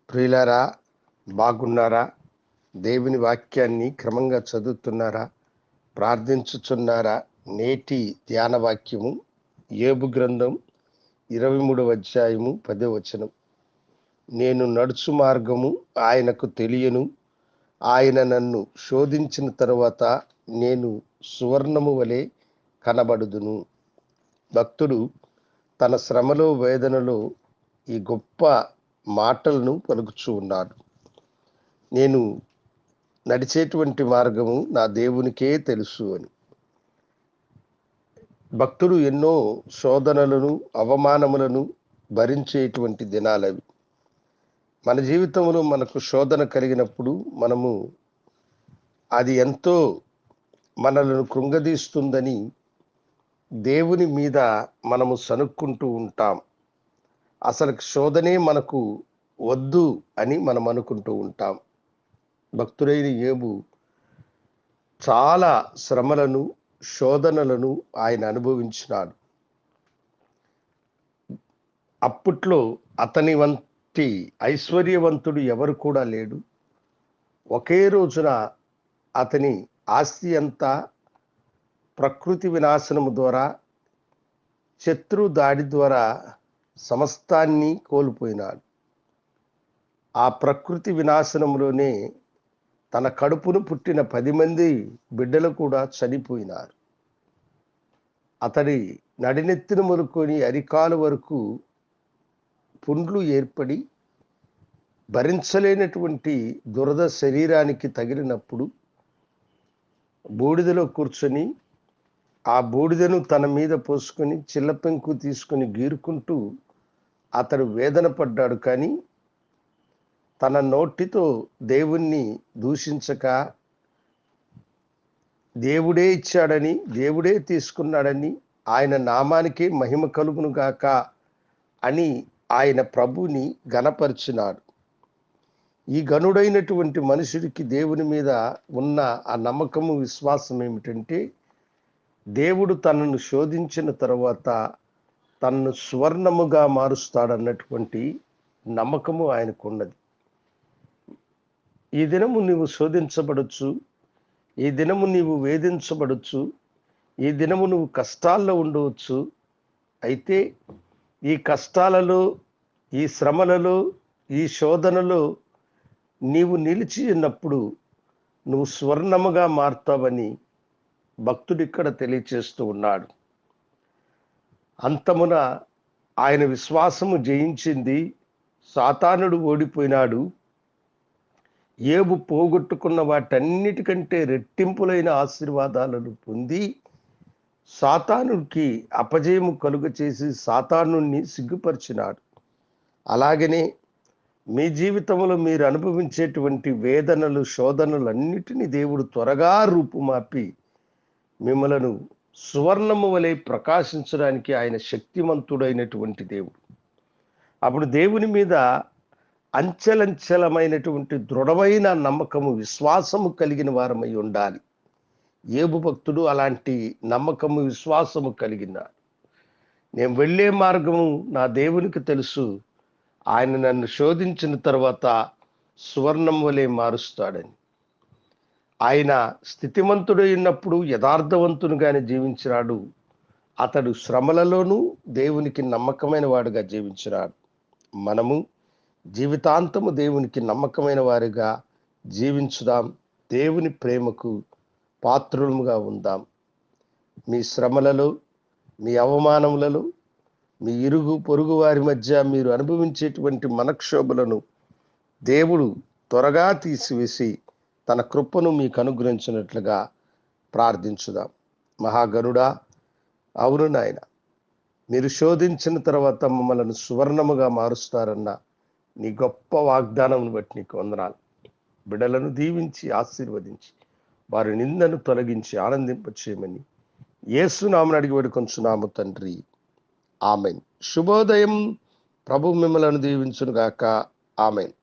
ప్రియులారా, బాగున్నారా? దేవుని వాక్యాన్ని క్రమంగా చదువుతున్నారా? ప్రార్థించుచున్నారా? నేటి ధ్యాన వాక్యము యోబు గ్రంథం 23వ అధ్యాయము 10వ వచనం. నేను నడుచు మార్గము ఆయనకు తెలియను, ఆయన నన్ను శోధించిన తరువాత నేను సువర్ణము వలె కనబడుదును. భక్తుడు తన శ్రమలో వేదనలో ఈ గొప్ప మాటలను పలుకుచూ ఉన్నాడు. నేను నడిచేటువంటి మార్గము నా దేవునికే తెలుసు అని. భక్తుడు ఎన్నో శోధనలను, అవమానములను భరించేటువంటి దినాలవి. మన జీవితంలో మనకు శోధన కలిగినప్పుడు మనము అది ఎంతో మనలను కృంగదీస్తుందని దేవుని మీద మనము సనుక్కుంటూ ఉంటాం. అసలు శోధనే మనకు వద్దు అని మనం అనుకుంటూ ఉంటాం. భక్తుడైన యోబు చాలా శ్రమలను, శోధనలను ఆయన అనుభవించినాడు. అప్పట్లో అతని వంటి ఐశ్వర్యవంతుడు ఎవరు కూడా లేడు. ఒకే రోజున అతని ఆస్తి అంతా ప్రకృతి వినాశనము ద్వారా, శత్రు దాడి ద్వారా సమస్తాన్ని కోల్పోయినాడు. ఆ ప్రకృతి వినాశనంలోనే తన కడుపును పుట్టిన 10 మంది బిడ్డలు కూడా చనిపోయినారు. అతడి నడినెత్తిన మొదలుకొని అరికాలు వరకు పుండ్లు ఏర్పడి భరించలేనటువంటి దురద శరీరానికి తగిలినప్పుడు బూడిదలో కూర్చొని ఆ బూడిదను తన మీద పోసుకొని చిల్లపెంకు తీసుకొని గీరుకుంటూ అతడు వేదన పడ్డాడు. కానీ తన నోటితో దేవుణ్ణి దూషించక, దేవుడే ఇచ్చాడని, దేవుడే తీసుకున్నాడని, ఆయన నామానికే మహిమ కలుగును గాక అని ఆయన ప్రభుని ఘనపరిచినాడు. ఈ గనుడైనటువంటి మనుషుడికి దేవుని మీద ఉన్న ఆ నమ్మకము, విశ్వాసం ఏమిటంటే, దేవుడు తనను శోధించిన తర్వాత తనను సువర్ణముగా మారుస్తాడన్నటువంటి నమ్మకము ఆయనకున్నది. ఈ దినము నీవు శోధించబడచ్చు, ఈ దినము నీవు వేధించబడచ్చు, ఈ దినము నువ్వు కష్టాల్లో ఉండవచ్చు. అయితే ఈ కష్టాలలో, ఈ శ్రమలలో, ఈ శోధనలో నీవు నిలిచి ఉన్నప్పుడు నువ్వు స్వర్ణముగా మారుతావని భక్తుడు ఇక్కడ తెలియచేస్తూ ఉన్నాడు. అంతమున ఆయన విశ్వాసము జయించింది, సాతానుడు ఓడిపోయినాడు. యోబు పోగొట్టుకున్న వాటన్నిటికంటే రెట్టింపులైన ఆశీర్వాదాలను పొంది సాతానుడికి అపజయము కలుగచేసి సాతానుణ్ణి సిగ్గుపరిచినాడు. అలాగనే మీ జీవితంలో మీరు అనుభవించేటువంటి వేదనలు, శోధనలు అన్నిటినీ దేవుడు త్వరగా రూపుమాపి మిమ్మలను సువర్ణము వలె ప్రకాశించడానికి ఆయన శక్తిమంతుడైనటువంటి దేవుడు. అప్పుడు దేవుని మీద అంచెలంచెలమైనటువంటి దృఢమైన నమ్మకము, విశ్వాసము కలిగిన వారమై ఉండాలి. యోబు భక్తుడు అలాంటి నమ్మకము, విశ్వాసము కలిగినాడు. నేను వెళ్ళే మార్గము నా దేవునికి తెలుసు, ఆయన నన్ను శోధించిన తర్వాత సువర్ణం వలె మారుస్తాడని. ఆయన స్థితిమంతుడై ఉన్నప్పుడు యథార్థవంతునిగానే జీవించినాడు. అతడు శ్రమలలోనూ దేవునికి నమ్మకమైన వాడుగా జీవించినాడు. మనము జీవితాంతము దేవునికి నమ్మకమైన వారిగా జీవించుదాం. దేవుని ప్రేమకు పాత్రులముగా ఉందాం. మీ శ్రమలలో, మీ అవమానములలో, మీ ఇరుగు పొరుగు వారి మధ్య మీరు అనుభవించేటువంటి మనక్షోభలను దేవుడు త్వరగా తీసివేసి తన కృపను మీకు అనుగ్రహించినట్లుగా ప్రార్థించుదాం. మహాగరుడా, అవును నాయన, మీరు శోధించిన తర్వాత మమ్మల్ని సువర్ణముగా మారుస్తారన్న నీ గొప్ప వాగ్దానమును బట్టి నీకు వందనాలు. బిడ్డలను దీవించి ఆశీర్వదించి వారి నిందను తొలగించి ఆనందింపచేయమని యేసు నామమున అడిగి వేడుకొంచున్నాము తండ్రి, ఆమెన్. శుభోదయం. ప్రభు మిమ్మలను దీవించును గాక. ఆమెన్.